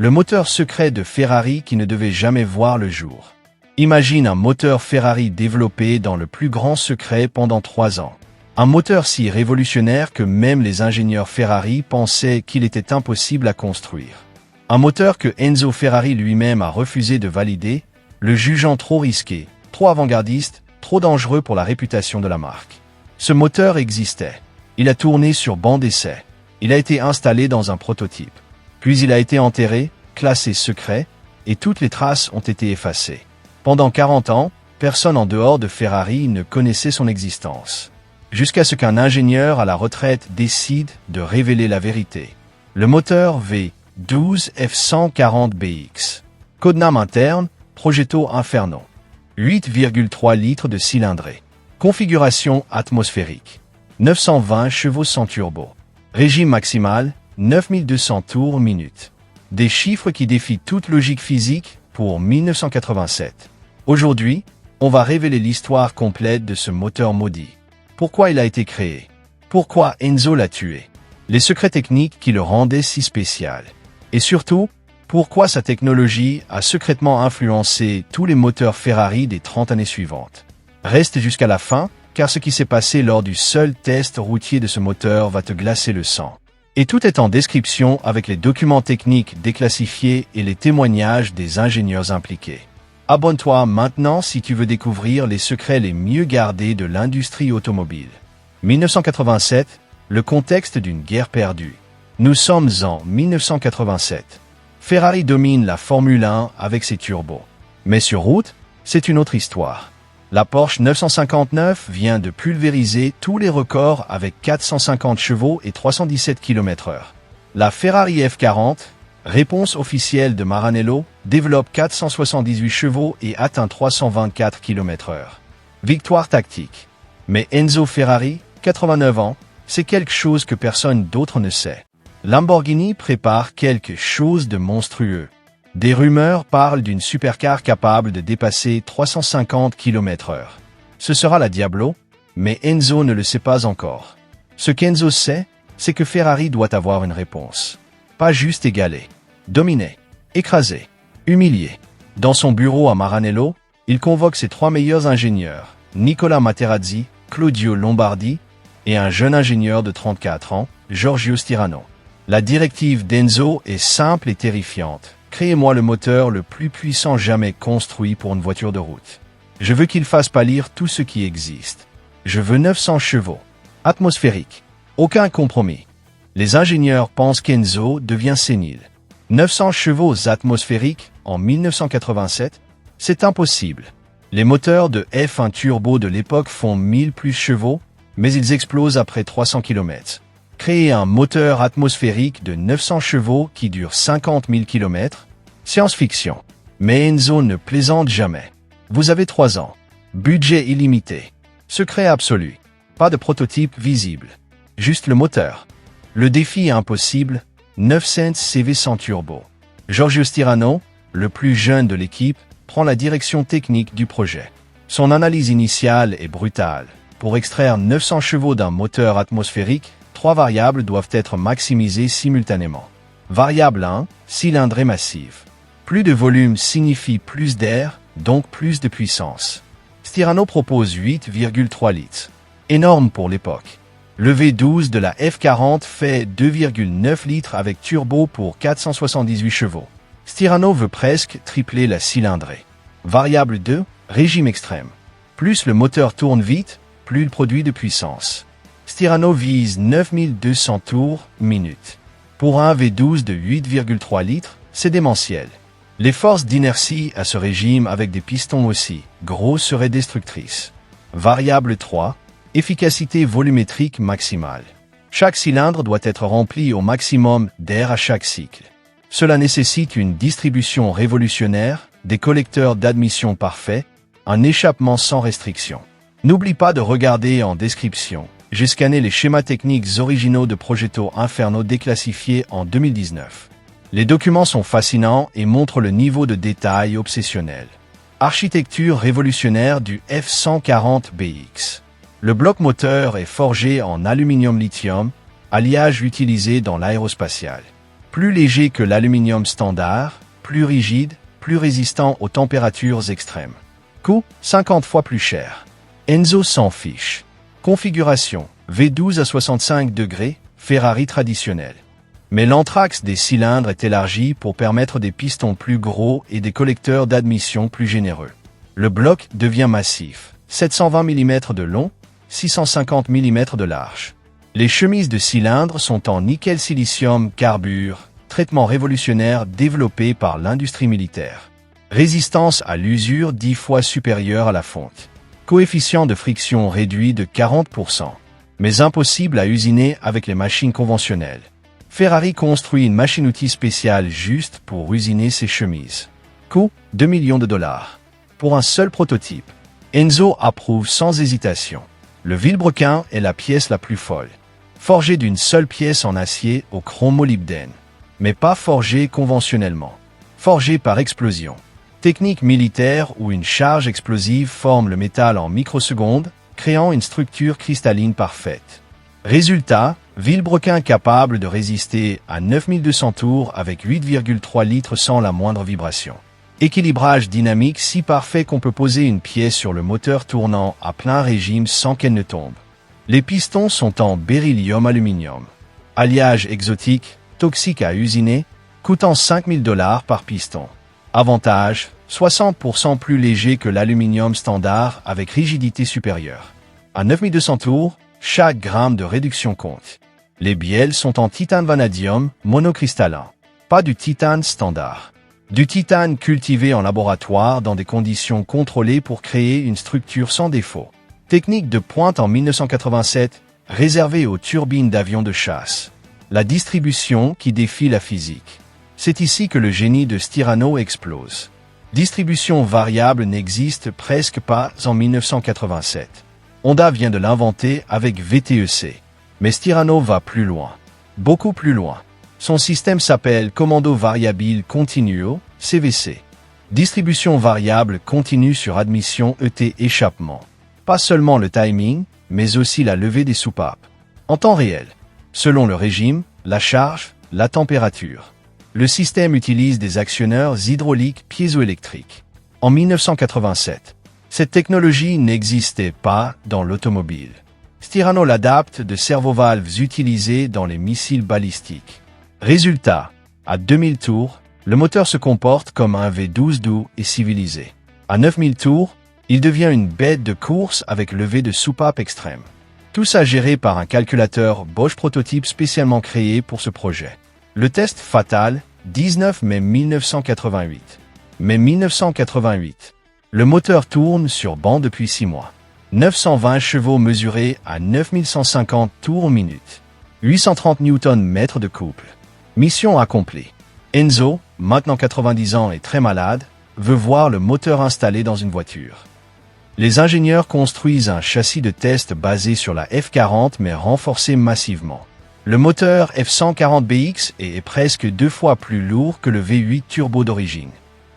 Le moteur secret de Ferrari qui ne devait jamais voir le jour. Imagine un moteur Ferrari développé dans le plus grand secret pendant 3 ans. Un moteur si révolutionnaire que même les ingénieurs Ferrari pensaient qu'il était impossible à construire. Un moteur que Enzo Ferrari lui-même a refusé de valider, le jugeant trop risqué, trop avant-gardiste, trop dangereux pour la réputation de la marque. Ce moteur existait. Il a tourné sur banc d'essai. Il a été installé dans un prototype. Puis il a été enterré, classé secret, et toutes les traces ont été effacées. Pendant 40 ans, personne en dehors de Ferrari ne connaissait son existence. Jusqu'à ce qu'un ingénieur à la retraite décide de révéler la vérité. Le moteur V12 F140BX. Codename interne, Progetto Inferno. 8,3 litres de cylindrée. Configuration atmosphérique. 920 chevaux sans turbo. Régime maximal, 9200 tours minute. Des chiffres qui défient toute logique physique pour 1987. Aujourd'hui, on va révéler l'histoire complète de ce moteur maudit. Pourquoi il a été créé? Pourquoi Enzo l'a tué? Les secrets techniques qui le rendaient si spécial. Et surtout, pourquoi sa technologie a secrètement influencé tous les moteurs Ferrari des 30 années suivantes. Reste jusqu'à la fin, car ce qui s'est passé lors du seul test routier de ce moteur va te glacer le sang. Et tout est en description avec les documents techniques déclassifiés et les témoignages des ingénieurs impliqués. Abonne-toi maintenant si tu veux découvrir les secrets les mieux gardés de l'industrie automobile. 1987, le contexte d'une guerre perdue. Nous sommes en 1987. Ferrari domine la Formule 1 avec ses turbos. Mais sur route, c'est une autre histoire. La Porsche 959 vient de pulvériser tous les records avec 450 chevaux et 317 km/h. La Ferrari F40, réponse officielle de Maranello, développe 478 chevaux et atteint 324 km/h. Victoire tactique. Mais Enzo Ferrari, 89 ans, c'est quelque chose que personne d'autre ne sait. Lamborghini prépare quelque chose de monstrueux. Des rumeurs parlent d'une supercar capable de dépasser 350 km/h. Ce sera la Diablo, mais Enzo ne le sait pas encore. Ce qu'Enzo sait, c'est que Ferrari doit avoir une réponse. Pas juste égaler, dominer, écraser, humilier. Dans son bureau à Maranello, il convoque ses 3 meilleurs ingénieurs, Nicola Materazzi, Claudio Lombardi et un jeune ingénieur de 34 ans, Giorgio Stirano. La directive d'Enzo est simple et terrifiante. Créez-moi le moteur le plus puissant jamais construit pour une voiture de route. Je veux qu'il fasse pâlir tout ce qui existe. Je veux 900 chevaux. Atmosphérique. Aucun compromis. Les ingénieurs pensent qu'Enzo devient sénile. 900 chevaux atmosphériques en 1987, c'est impossible. Les moteurs de F1 turbo de l'époque font 1000 plus chevaux, mais ils explosent après 300 km. Créer un moteur atmosphérique de 900 chevaux qui dure 50 000 km, science-fiction. Mais Enzo ne plaisante jamais. Vous avez 3 ans. Budget illimité. Secret absolu. Pas de prototype visible. Juste le moteur. Le défi est impossible. 900 CV sans turbo. Giorgio Stirano, le plus jeune de l'équipe, prend la direction technique du projet. Son analyse initiale est brutale. Pour extraire 900 chevaux d'un moteur atmosphérique, 3 variables doivent être maximisées simultanément. Variable 1, cylindrée massive. Plus de volume signifie plus d'air, donc plus de puissance. Stirano propose 8,3 litres. Énorme pour l'époque. Le V12 de la F40 fait 2,9 litres avec turbo pour 478 chevaux. Stirano veut presque tripler la cylindrée. Variable 2, régime extrême. Plus le moteur tourne vite, plus il produit de puissance. Stirano vise 9200 tours minute. Pour un V12 de 8,3 litres, c'est démentiel. Les forces d'inertie à ce régime avec des pistons aussi gros seraient destructrices. Variable 3, efficacité volumétrique maximale. Chaque cylindre doit être rempli au maximum d'air à chaque cycle. Cela nécessite une distribution révolutionnaire, des collecteurs d'admission parfaits, un échappement sans restriction. N'oublie pas de regarder en description. J'ai scanné les schémas techniques originaux de Progetto Inferno déclassifiés en 2019. Les documents sont fascinants et montrent le niveau de détail obsessionnel. Architecture révolutionnaire du F140BX. Le bloc moteur est forgé en aluminium lithium, alliage utilisé dans l'aérospatial. Plus léger que l'aluminium standard, plus rigide, plus résistant aux températures extrêmes. Coût, 50 fois plus cher. Enzo s'en fiche. Configuration, V12 à 65 degrés, Ferrari traditionnel. Mais l'anthrax des cylindres est élargi pour permettre des pistons plus gros et des collecteurs d'admission plus généreux. Le bloc devient massif, 720 mm de long, 650 mm de large. Les chemises de cylindres sont en nickel-silicium carbure, traitement révolutionnaire développé par l'industrie militaire. Résistance à l'usure 10 fois supérieure à la fonte. Coefficient de friction réduit de 40%. Mais impossible à usiner avec les machines conventionnelles. Ferrari construit une machine-outil spéciale juste pour usiner ses chemises. Coût, 2 millions de dollars. Pour un seul prototype. Enzo approuve sans hésitation. Le vilebrequin est la pièce la plus folle. Forgé d'une seule pièce en acier au chromolybdène. Mais pas forgé conventionnellement. Forgé par explosion. Technique militaire où une charge explosive forme le métal en microsecondes, créant une structure cristalline parfaite. Résultat, vilebrequin capable de résister à 9200 tours avec 8,3 litres sans la moindre vibration. Équilibrage dynamique si parfait qu'on peut poser une pièce sur le moteur tournant à plein régime sans qu'elle ne tombe. Les pistons sont en beryllium-aluminium. Alliage exotique, toxique à usiner, coûtant 5000 $ par piston. Avantage, 60% plus léger que l'aluminium standard avec rigidité supérieure. À 9200 tours, chaque gramme de réduction compte. Les bielles sont en titane vanadium monocristallin. Pas du titane standard. Du titane cultivé en laboratoire dans des conditions contrôlées pour créer une structure sans défaut. Technique de pointe en 1987, réservée aux turbines d'avions de chasse. La distribution qui défie la physique. C'est ici que le génie de Stirano explose. Distribution variable n'existe presque pas en 1987. Honda vient de l'inventer avec VTEC. Mais Stirano va plus loin. Beaucoup plus loin. Son système s'appelle Comando Variabile Continuo, CVC. Distribution variable continue sur admission ET échappement. Pas seulement le timing, mais aussi la levée des soupapes. En temps réel. Selon le régime, la charge, la température. Le système utilise des actionneurs hydrauliques piézoélectriques. En 1987, cette technologie n'existait pas dans l'automobile. Stirano l'adapte de servovalves utilisées dans les missiles balistiques. Résultat, à 2000 tours, le moteur se comporte comme un V12 doux et civilisé. À 9000 tours, il devient une bête de course avec levée de soupape extrême. Tout ça géré par un calculateur Bosch prototype spécialement créé pour ce projet. Le test fatal, 19 mai 1988. Mai 1988. Le moteur tourne sur banc depuis 6 mois. 920 chevaux mesurés à 9150 tours minute. 830 Nm de couple. Mission accomplie. Enzo, maintenant 90 ans et très malade, veut voir le moteur installé dans une voiture. Les ingénieurs construisent un châssis de test basé sur la F40 mais renforcé massivement. Le moteur F140BX est presque 2 fois plus lourd que le V8 turbo d'origine.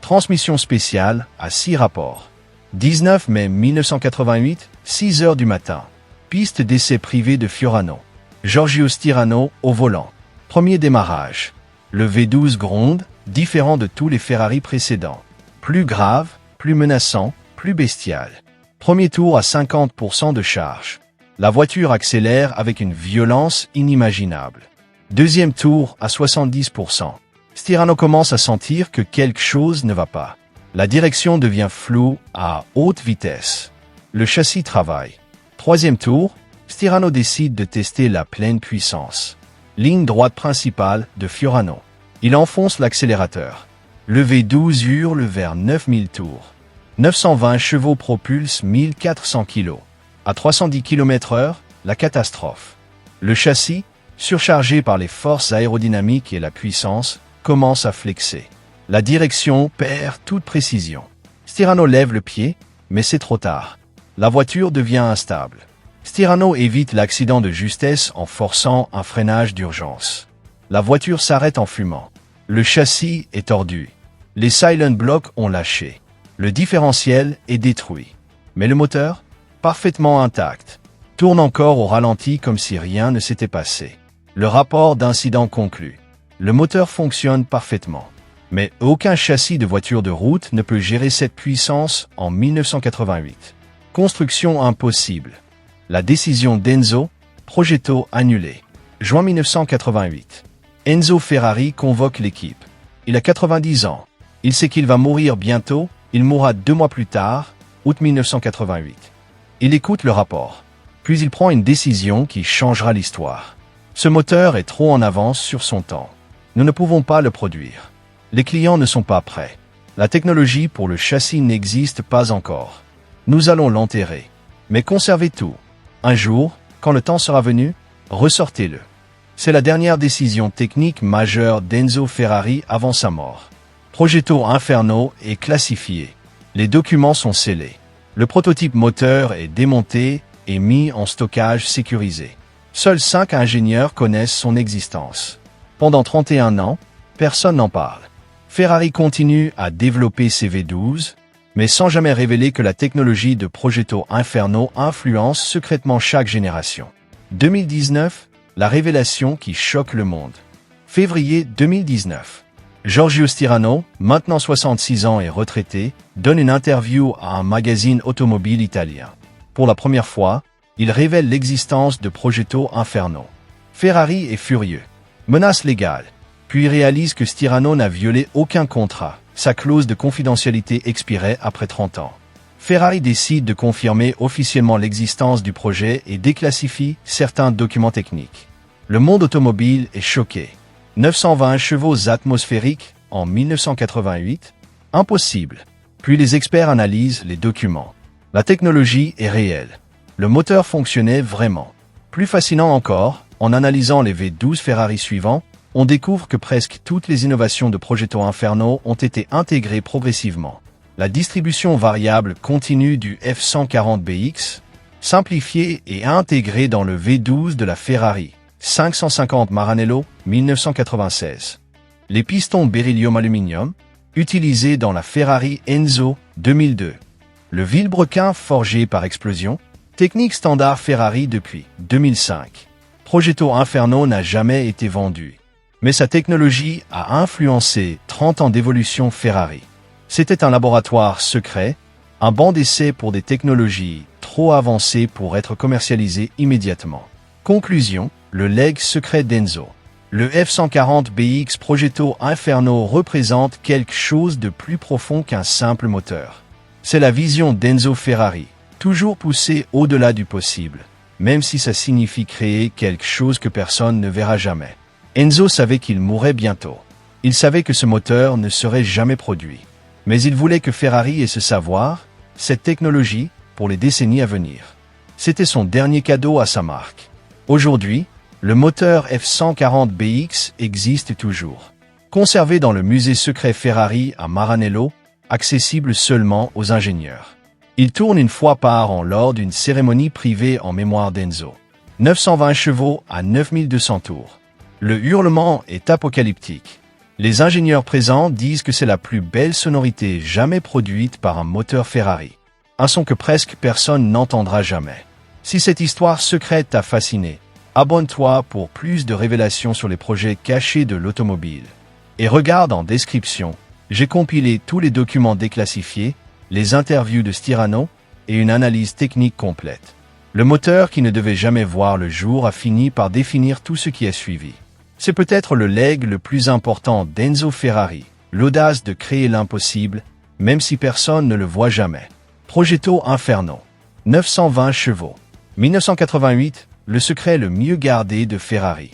Transmission spéciale à 6 rapports. 19 mai 1988, 6 heures du matin. Piste d'essai privée de Fiorano. Giorgio Stirano au volant. Premier démarrage. Le V12 gronde, différent de tous les Ferrari précédents. Plus grave, plus menaçant, plus bestial. Premier tour à 50% de charge. La voiture accélère avec une violence inimaginable. Deuxième tour à 70%. Stirano commence à sentir que quelque chose ne va pas. La direction devient floue à haute vitesse. Le châssis travaille. Troisième tour, Stirano décide de tester la pleine puissance. Ligne droite principale de Fiorano. Il enfonce l'accélérateur. Le V12 hurle vers 9000 tours. 920 chevaux propulsent 1400 kg. À 310 km/h, la catastrophe. Le châssis, surchargé par les forces aérodynamiques et la puissance, commence à flexer. La direction perd toute précision. Stirano lève le pied, mais c'est trop tard. La voiture devient instable. Stirano évite l'accident de justesse en forçant un freinage d'urgence. La voiture s'arrête en fumant. Le châssis est tordu. Les silent blocks ont lâché. Le différentiel est détruit. Mais le moteur, parfaitement intact, tourne encore au ralenti comme si rien ne s'était passé. Le rapport d'incident conclut. Le moteur fonctionne parfaitement. Mais aucun châssis de voiture de route ne peut gérer cette puissance en 1988. Construction impossible. La décision d'Enzo, Progetto annulée. Juin 1988. Enzo Ferrari convoque l'équipe. Il a 90 ans. Il sait qu'il va mourir bientôt. Il mourra 2 mois plus tard, août 1988. Il écoute le rapport. Puis il prend une décision qui changera l'histoire. Ce moteur est trop en avance sur son temps. Nous ne pouvons pas le produire. Les clients ne sont pas prêts. La technologie pour le châssis n'existe pas encore. Nous allons l'enterrer. Mais conservez tout. Un jour, quand le temps sera venu, ressortez-le. C'est la dernière décision technique majeure d'Enzo Ferrari avant sa mort. Progetto Inferno est classifié. Les documents sont scellés. Le prototype moteur est démonté et mis en stockage sécurisé. Seuls 5 ingénieurs connaissent son existence. Pendant 31 ans, personne n'en parle. Ferrari continue à développer ses V12, mais sans jamais révéler que la technologie de Progetto Inferno influence secrètement chaque génération. 2019, la révélation qui choque le monde. Février 2019. Giorgio Stirano, maintenant 66 ans et retraité, donne une interview à un magazine automobile italien. Pour la première fois, il révèle l'existence de Progetto Inferno. Ferrari est furieux. Menace légale. Puis réalise que Stirano n'a violé aucun contrat. Sa clause de confidentialité expirait après 30 ans. Ferrari décide de confirmer officiellement l'existence du projet et déclassifie certains documents techniques. Le monde automobile est choqué. 920 chevaux atmosphériques en 1988? Impossible. Puis les experts analysent les documents. La technologie est réelle. Le moteur fonctionnait vraiment. Plus fascinant encore, en analysant les V12 Ferrari suivants, on découvre que presque toutes les innovations de Progetto Inferno ont été intégrées progressivement. La distribution variable continue du F140BX, simplifiée et intégrée dans le V12 de la Ferrari 550 Maranello 1996. Les pistons beryllium aluminium, utilisés dans la Ferrari Enzo 2002. Le vilebrequin forgé par explosion, technique standard Ferrari depuis 2005. Progetto Inferno n'a jamais été vendu. Mais sa technologie a influencé 30 ans d'évolution Ferrari. C'était un laboratoire secret, un banc d'essai pour des technologies trop avancées pour être commercialisées immédiatement. Conclusion, le legs secret d'Enzo. Le F140BX Progetto Inferno représente quelque chose de plus profond qu'un simple moteur. C'est la vision d'Enzo Ferrari, toujours poussée au-delà du possible, même si ça signifie créer quelque chose que personne ne verra jamais. Enzo savait qu'il mourrait bientôt. Il savait que ce moteur ne serait jamais produit. Mais il voulait que Ferrari ait ce savoir, cette technologie, pour les décennies à venir. C'était son dernier cadeau à sa marque. Aujourd'hui, le moteur F140BX existe toujours. Conservé dans le musée secret Ferrari à Maranello, accessible seulement aux ingénieurs. Il tourne une fois par an lors d'une cérémonie privée en mémoire d'Enzo. 920 chevaux à 9200 tours. Le hurlement est apocalyptique. Les ingénieurs présents disent que c'est la plus belle sonorité jamais produite par un moteur Ferrari. Un son que presque personne n'entendra jamais. Si cette histoire secrète t'a fasciné, abonne-toi pour plus de révélations sur les projets cachés de l'automobile. Et regarde en description, j'ai compilé tous les documents déclassifiés, les interviews de Stirano et une analyse technique complète. Le moteur qui ne devait jamais voir le jour a fini par définir tout ce qui a suivi. C'est peut-être le legs le plus important d'Enzo Ferrari, l'audace de créer l'impossible, même si personne ne le voit jamais. Progetto Inferno. 920 chevaux. 1988, le secret le mieux gardé de Ferrari.